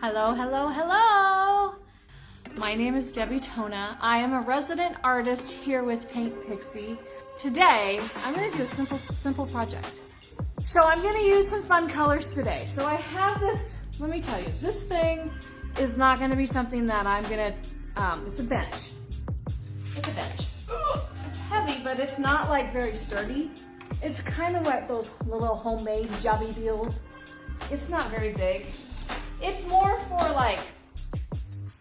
Hello, hello, hello! My name is Debbie Tona. I am a resident artist here with Paint Pixie. Today, I'm gonna do a simple project. So I'm gonna use some fun colors today. So I have this, let me tell you, this thing is not gonna be something that I'm gonna, it's a bench. It's a bench. It's heavy, but it's not like very sturdy. It's kind of like those little homemade jobby deals. It's not very big. It's more for like,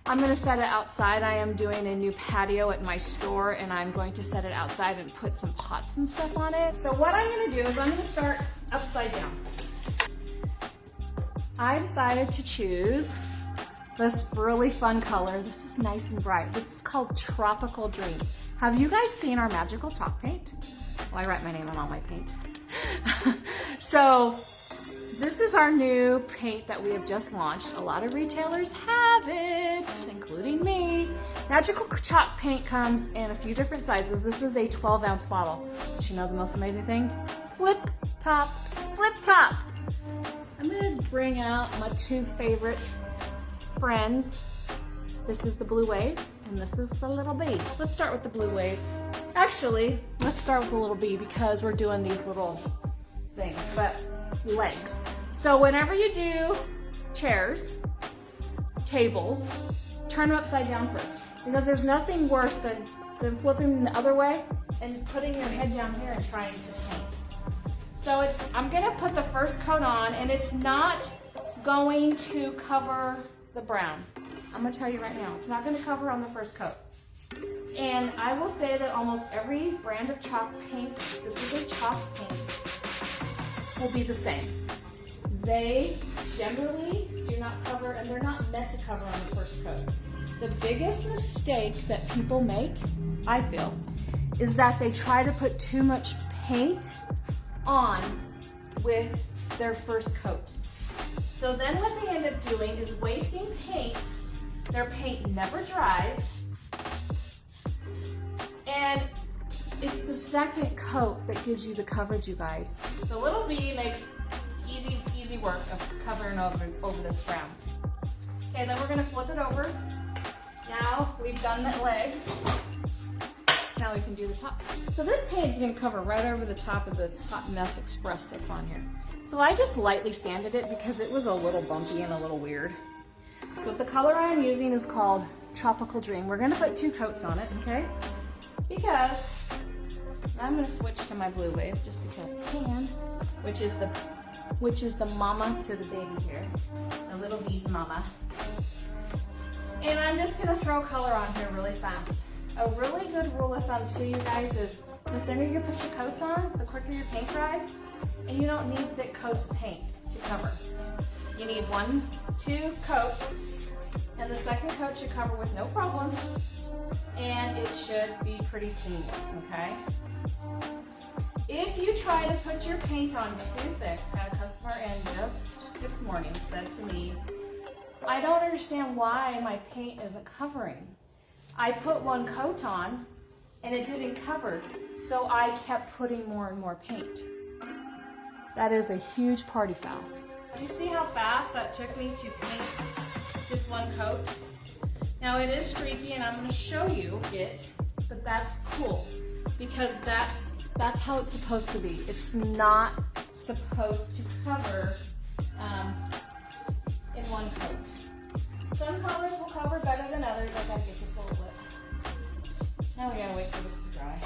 I'm gonna set it outside. I am doing a new patio at my store and I'm going to set it outside and put some pots and stuff on it. So what I'm gonna do is I'm gonna start upside down. I decided to choose this really fun color. This is nice and bright. This is called Tropical Dream. Have you guys seen our magical chalk paint? Well, I write my name on all my paint. So this is our new paint that we have just launched. A lot of retailers have it, including me. Magical chalk paint comes in a few different sizes. This is a 12-ounce bottle. But you know the most amazing thing? Flip top, flip top. I'm gonna bring out my two favorite friends. This is the Blue Wave, and this is the Little Bee. Let's start with the Blue Wave. Actually, let's start with the Little Bee because we're doing these little things, but legs. So whenever you do chairs, tables, turn them upside down first, because there's nothing worse than flipping them the other way and putting your head down here and trying to paint. So I'm gonna put the first coat on, and it's not going to cover the brown. I'm gonna tell you right now, it's not gonna cover on the first coat. And I will say that almost every brand of chalk paint, this is a chalk paint, will be the same. They generally do not cover, and they're not meant to cover on the first coat. The biggest mistake that people make, I feel, is that they try to put too much paint on with their first coat. So then what they end up doing is wasting paint. Their paint never dries, and it's the second coat that gives you the coverage, you guys. The Little Bee makes easy work of covering over this brown. Okay, then we're gonna flip it over. Now we've done the legs. Now we can do the top. So this paint is gonna cover right over the top of this Hot Mess Express that's on here. So I just lightly sanded it because it was a little bumpy and a little weird. So the color I'm using is called Tropical Dream. We're gonna put two coats on it, okay? Because I'm gonna switch to my Blue Wave just because I can, which is the mama to the baby here, the Little Bee's mama. And I'm just gonna throw color on here really fast. A really good rule of thumb too, you guys, is the thinner you put your coats on, the quicker your paint dries, and you don't need thick coats of paint to cover. You need 1-2 coats, and the second coat should cover with no problem, and it should be pretty seamless, okay? If you try to put your paint on too thick, I had a customer in just this morning said to me, I don't understand why my paint isn't covering. I put one coat on and it didn't cover, so I kept putting more and more paint. That is a huge party foul. Do you see how fast that took me to paint just one coat? Now it is streaky and I'm gonna show you it, but that's cool because that's how it's supposed to be. It's not supposed to cover in one coat. Some colors will cover better than others. I gotta get this a little bit. Now we gotta wait for this to dry.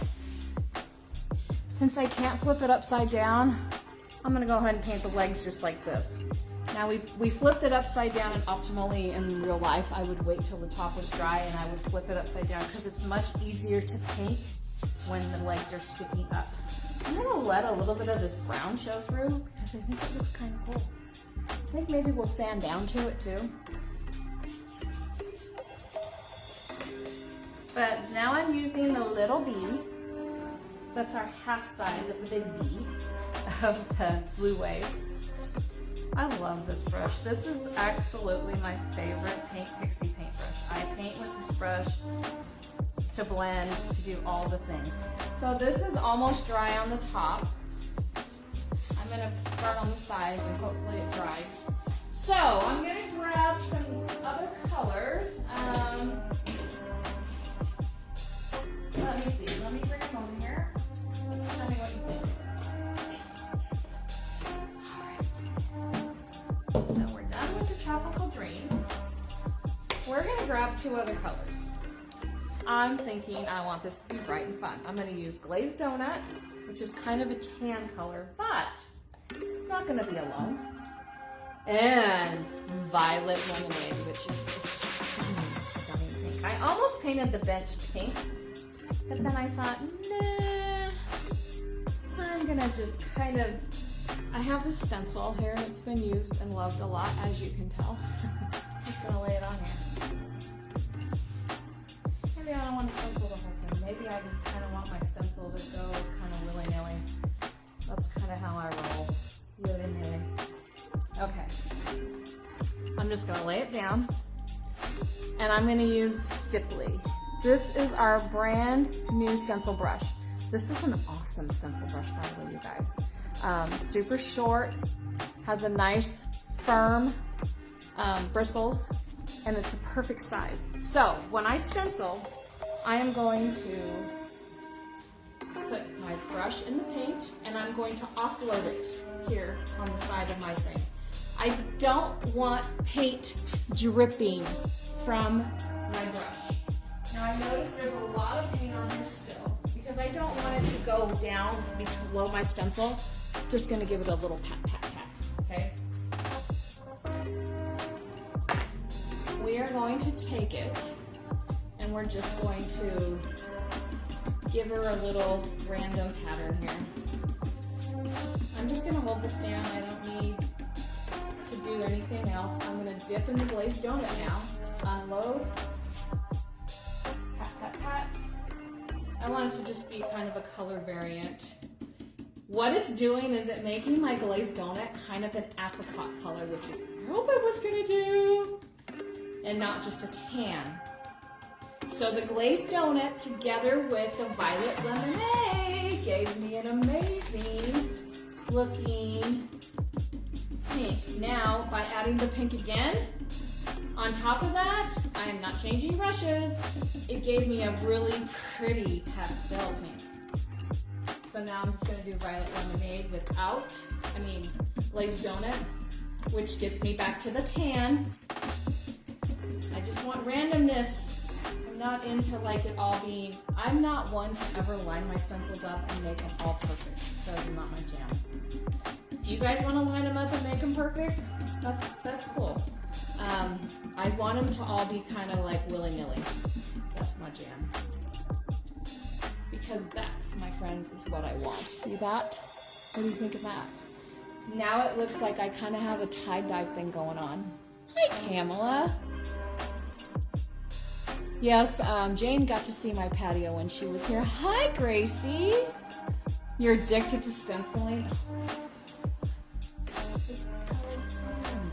Since I can't flip it upside down, I'm gonna go ahead and paint the legs just like this. Now we flipped it upside down, and optimally in real life, I would wait till the top was dry and I would flip it upside down because it's much easier to paint when the legs are sticking up. I'm gonna let a little bit of this brown show through because I think it looks kind of cool. I think maybe we'll sand down to it too. But now I'm using the Little Bee. That's our half size of the big bee of the Blue Wave. I love this brush. This is absolutely my favorite Pixie paintbrush. I paint with this brush to blend, to do all the things. So this is almost dry on the top. I'm gonna start on the sides and hopefully it dries. So I'm gonna grab some So we're done with the Tropical Dream. We're gonna grab 2 other colors. I'm thinking I want this to be bright and fun. I'm gonna use Glazed Donut, which is kind of a tan color, but it's not gonna be alone. And Violet Lemonade, which is a stunning, stunning pink. I almost painted the bench pink, but then I thought, nah, I'm gonna just kind of, I have this stencil here and it's been used and loved a lot, as you can tell. Just gonna lay it on here. Maybe I don't want to stencil the whole thing. Maybe I just kind of want my stencil to go kind of willy-nilly. That's kind of how I roll, willy-nilly. Okay, I'm just gonna lay it down and I'm gonna use Stipley. This is our brand new stencil brush. This is an awesome stencil brush, by the way, you guys. Super short, has a nice firm bristles, and it's a perfect size. So when I stencil, I am going to put my brush in the paint and I'm going to offload it here on the side of my thing. I don't want paint dripping from my brush. Now I notice there's a lot of paint on here still because I don't want it to go down below my stencil. Just gonna give it a little pat, pat, pat, okay? We are going to take it and we're just going to give her a little random pattern here. I'm just gonna hold this down. I don't need to do anything else. I'm gonna dip in the glazed donut now, unload, pat, pat, pat. I want it to just be kind of a color variant. What it's doing is it making my glazed donut kind of an apricot color, which is what I hope I was gonna do, and not just a tan. So the glazed donut together with the Violet Lemonade gave me an amazing looking pink. Now, by adding the pink again, on top of that, I am not changing brushes. It gave me a really pretty pastel pink. So now I'm just gonna do Violet Lemonade glazed donut, which gets me back to the tan. I just want randomness. I'm not into like it all being, I'm not one to ever line my stencils up and make them all perfect. That is not my jam. If you guys want to line them up and make them perfect, that's cool. I want them to all be kind of like willy-nilly. That's my jam. Because that's, my friends, is what I want. See that? What do you think of that? Now it looks like I kind of have a tie-dye thing going on. Hi, Pamela. Yes, Jane got to see my patio when she was here. Hi, Gracie. You're addicted to stenciling? It's so fun.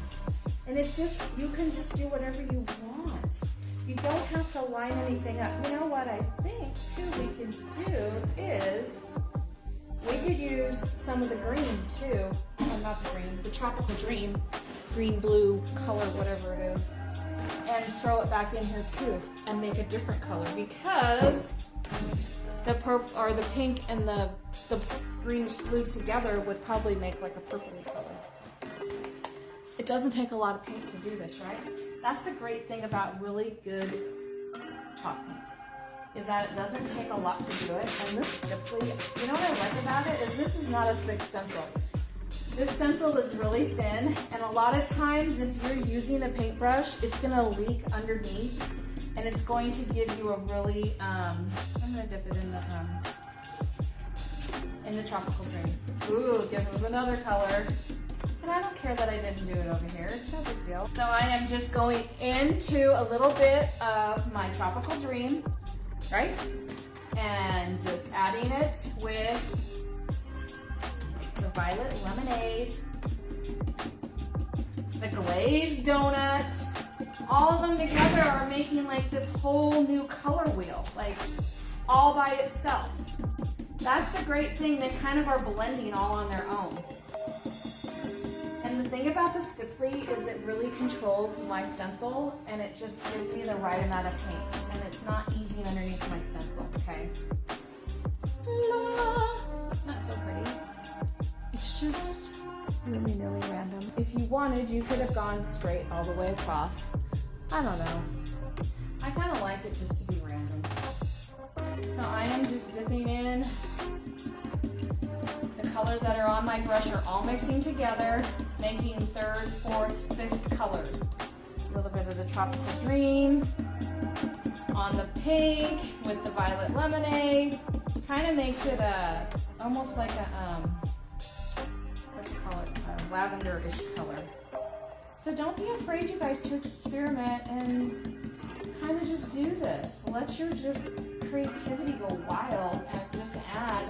And it just, you can just do whatever you want. You don't have to line anything up. You know what I think, too, we can do is, we could use some of the green, too. Oh, not the green, the Tropical Dream. Green, blue, color, whatever it is. And throw it back in here too, and make a different color, because the purple or the pink and the greenish blue together would probably make like a purpley color. It doesn't take a lot of paint to do this, right? That's the great thing about really good chalk paint, is that it doesn't take a lot to do it. And this Stipley, you know what I like about it is this is not a thick stencil. This stencil is really thin, and a lot of times if you're using a paintbrush, it's gonna leak underneath, and it's going to give you a really, I'm gonna dip it in the Tropical Dream. Ooh, give it another color. And I don't care that I didn't do it over here, it's no big deal. So I am just going into a little bit of my Tropical Dream, right? And just adding it with the Violet Lemonade, the glazed donut. All of them together are making like this whole new color wheel, like all by itself. That's the great thing, they kind of are blending all on their own. And the thing about the Stipley is it really controls my stencil, and it just gives me the right amount of paint, and it's not easy underneath my stencil, okay? La, not so pretty. It's just willy-nilly random. If you wanted, you could have gone straight all the way across. I don't know. I kind of like it just to be random. So I am just dipping in. The colors that are on my brush are all mixing together, making third, fourth, fifth colors. A little bit of the tropical green on the pink with the violet lemonade. Kind of makes it almost like a, what do you call it, a lavender-ish color. So don't be afraid, you guys, to experiment and kind of just do this. Let your just creativity go wild and just add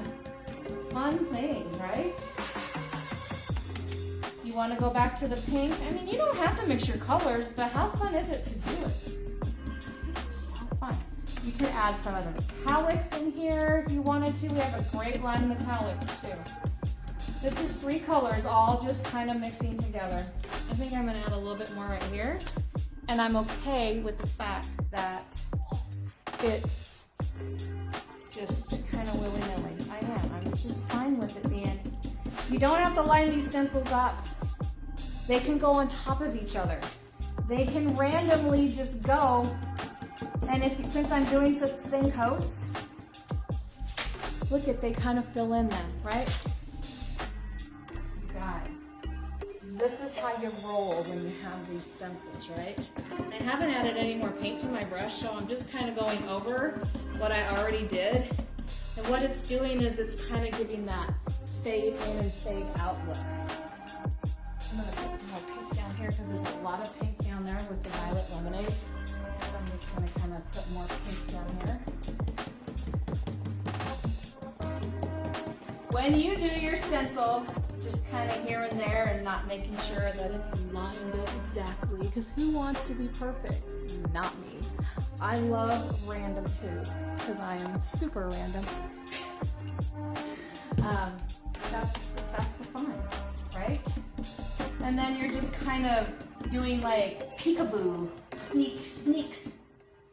fun things, right? You want to go back to the pink? I mean, you don't have to mix your colors, but how fun is it to do it? I think it's so fun. You can add some of the metallics in here if you wanted to. We have a great line of metallics too. This is 3 colors all just kind of mixing together. I think I'm going to add a little bit more right here. And I'm okay with the fact that it's just kind of willy-nilly. I am. I'm just fine with it being. You don't have to line these stencils up. They can go on top of each other. They can randomly just go. And since I'm doing such thin coats, look at, they kind of fill in then, right? You guys, this is how you roll when you have these stencils, right? I haven't added any more paint to my brush, so I'm just kind of going over what I already did. And what it's doing is it's kind of giving that fade in and fade out look. I'm going to put some more pink down here because there's a lot of pink down there with the violet lemonade. So I'm just going to kind of put more pink down here. When you do your stencil, just kind of here and there and not making sure that it's lined up exactly, because who wants to be perfect? Not me. I love random too, because I am super random. That's the fun, right? And then you're just kind of doing like peekaboo, sneaks.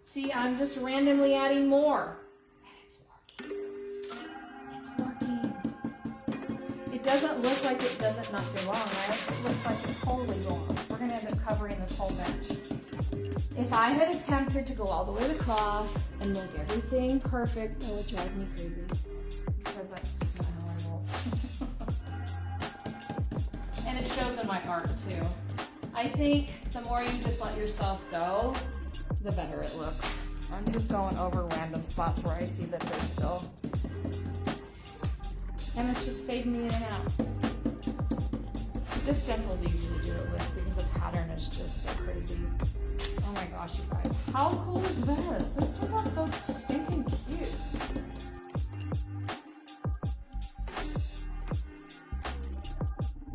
See, I'm just randomly adding more. And it's working. It doesn't look like it doesn't not belong, right? It looks like it totally belongs. We're gonna end up covering this whole bench. If I had attempted to go all the way across and make everything perfect, it would drive me crazy. Because that's just not how I roll. And it shows in my art too. I think the more you just let yourself go, the better it looks. I'm just going over random spots where I see that they're still. And it's just fading in and out. This stencil is easy to do it with because the pattern is just so crazy. Oh my gosh, you guys. How cool is this? This turned out